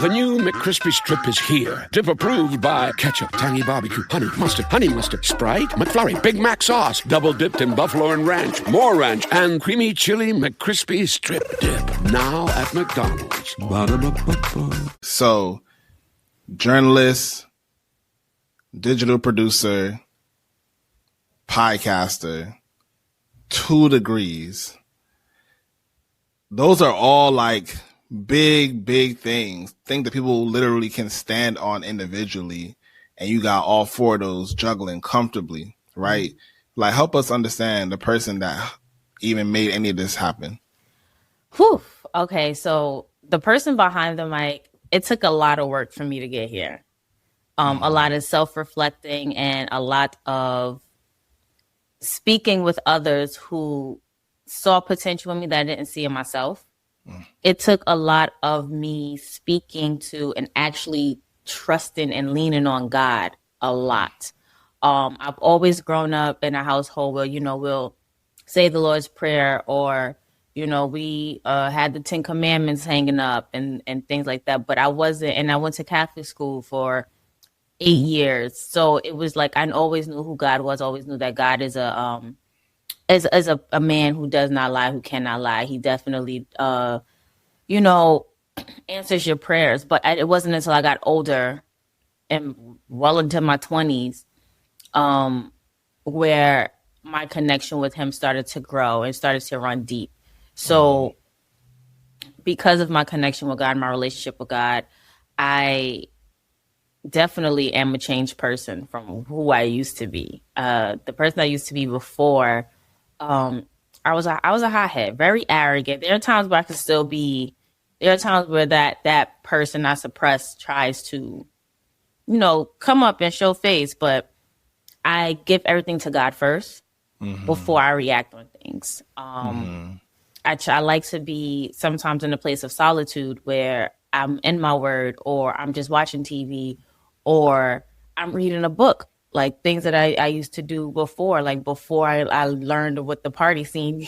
The new McCrispy Strip is here. Dip approved by ketchup, tangy barbecue, honey mustard, Sprite, McFlurry, Big Mac sauce, double dipped in buffalo and ranch, more ranch, and creamy chili McCrispy Strip Dip. Now at McDonald's. Ba-da-ba-ba-ba. So, journalist, digital producer, podcaster, 2 degrees. Those are all like big things that people literally can stand on individually, and you got all 4 of those juggling comfortably, right? Like, help us understand the person that even made any of this happen. Whew. Okay, so the person behind the mic, it took a lot of work for me to get here. A lot of self-reflecting and a lot of speaking with others who saw potential in me that I didn't see in myself. It took a lot of me speaking to and actually trusting and leaning on God a lot. I've always grown up in a household where, we'll say the Lord's Prayer, or, we had the 10 Commandments hanging up and things like that. But I wasn't, and I went to Catholic school for 8 years. So it was like, I always knew who God was, always knew that God is a man who does not lie, who cannot lie. He definitely, answers your prayers. But it wasn't until I got older and well into my 20s where my connection with him started to grow and started to run deep. So because of my connection with God, my relationship with God, I definitely am a changed person from who I used to be. The person I used to be before, I was a hothead, very arrogant. There are times where I can still be. There are times where that person I suppress tries to, come up and show face. But I give everything to God first before I react on things. I like to be sometimes in a place of solitude where I'm in my word, or I'm just watching TV, or I'm reading a book. Like things that I used to do before, like before I learned what the party scene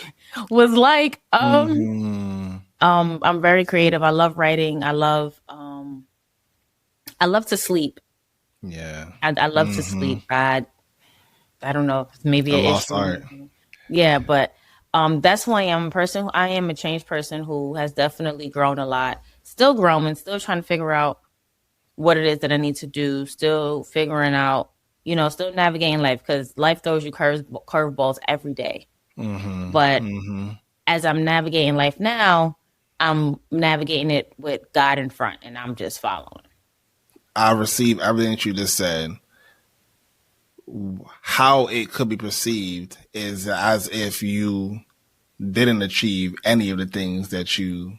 was like. I'm very creative. I love writing. I love to sleep. Yeah. I love to sleep. I don't know, maybe a an lost issue. art. Yeah, but that's who I am. I am a changed person who has definitely grown a lot. Still growing, still trying to figure out what it is that I need to do. Still figuring out, still navigating life, because life throws you curveballs every day. But as I'm navigating life now, I'm navigating it with God in front, and I'm just following. I receive everything that you just said. How it could be perceived is as if you didn't achieve any of the things that you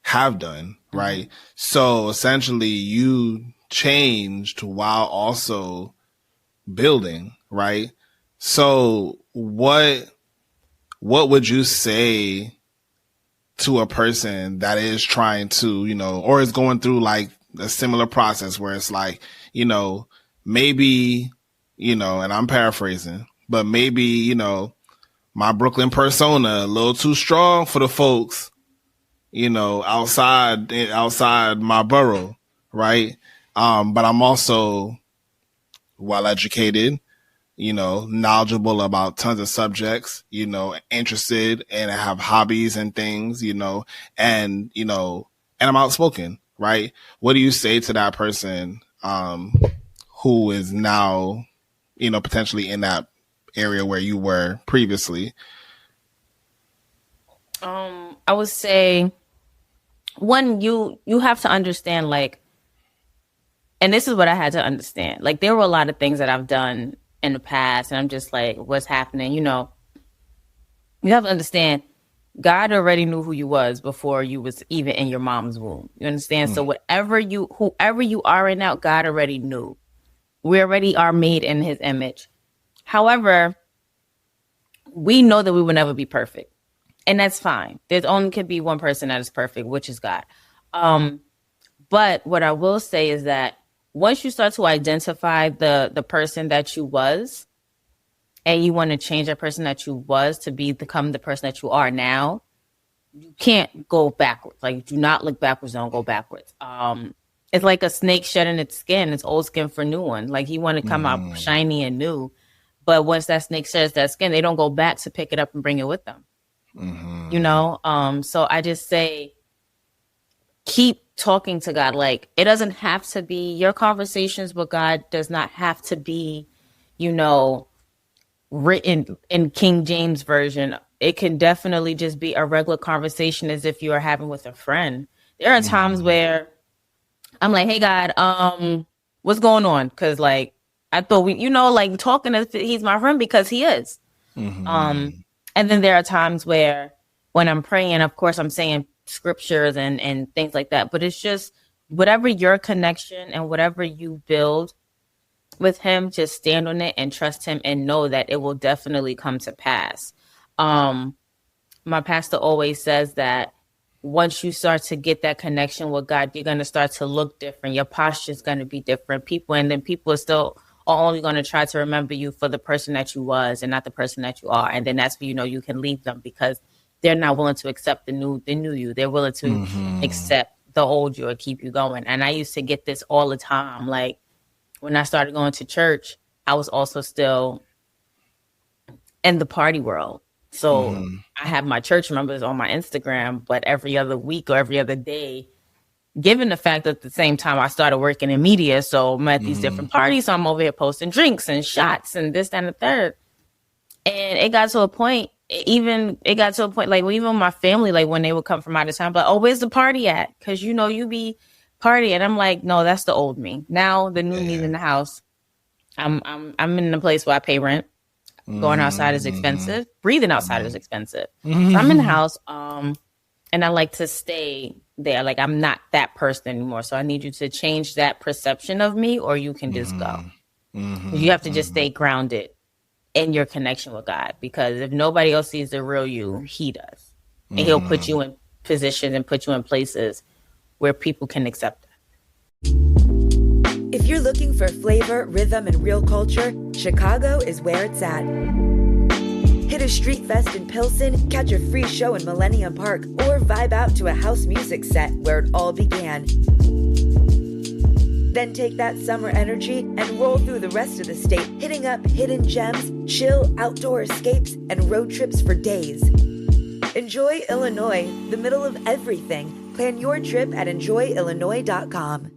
have done, right? So essentially you changed while also building, right? So what would you say to a person that is trying to, or is going through like a similar process where it's like, maybe, and I'm paraphrasing, but maybe, my Brooklyn persona a little too strong for the folks, outside my borough, right? But I'm also well educated, knowledgeable about tons of subjects, interested and have hobbies and things, and I'm outspoken, right? What do you say to that person who is now, potentially in that area where you were previously? I would say, one, you have to understand, like, and this is what I had to understand. Like, there were a lot of things that I've done in the past, and I'm just like, what's happening? You have to understand, God already knew who you was before you was even in your mom's womb. You understand? So whoever you are right now, God already knew. We already are made in his image. However, we know that we will never be perfect. And that's fine. There's only could be one person that is perfect, which is God. But what I will say is that once you start to identify the person that you was, and you want to change that person that you was to become the person that you are now, you can't go backwards. Like, do not look backwards, don't go backwards. it's like a snake shedding its skin, its old skin for new one. Like he want to come out shiny and new. But once that snake sheds that skin, they don't go back to pick it up and bring it with them. You know? So I just say, keep talking to God. Like, it doesn't have to be, your conversations with God does not have to be, you know, written in King James version. It can definitely just be a regular conversation as if you are having with a friend. There are times where I'm like, hey, God, what's going on? Because, like, I thought we, you know, like talking as he's my friend because he is. And then there are times where when I'm praying, of course, I'm saying scriptures and things like that. But it's just whatever your connection and whatever you build with him, just stand on it and trust him and know that it will definitely come to pass. My pastor always says that once you start to get that connection with God, you're going to start to look different. Your posture is going to be different. People are still only going to try to remember you for the person that you was and not the person that you are. And then that's when, you know, you can leave them because they're not willing to accept the new you. They're willing to accept the old you or keep you going. And I used to get this all the time. Like when I started going to church, I was also still in the party world. So I have my church members on my Instagram, but every other week or every other day, given the fact that at the same time I started working in media, so I'm at these different parties, so I'm over here posting drinks and shots and this, that, and the third. And it got to a point, like even my family, like when they would come from out of town, but oh, where's the party at? Because you know you be partying. And I'm like, no, that's the old me. Now the new me's in the house. I'm in a place where I pay rent. Going outside is expensive. Breathing outside is expensive. So I'm in the house, and I like to stay there. Like I'm not that person anymore. So I need you to change that perception of me, or you can just go. You have to just stay grounded in your connection with God, because if nobody else sees the real you, he does, and he'll put you in positions and put you in places where people can accept it. If you're looking for flavor, rhythm, and real culture, Chicago is where it's at. Hit a street fest in Pilsen, catch a free show in Millennium Park, or vibe out to a house music set where it all began. Then take that summer energy and roll through the rest of the state, hitting up hidden gems, chill outdoor escapes, and road trips for days. Enjoy Illinois, the middle of everything. Plan your trip at enjoyillinois.com.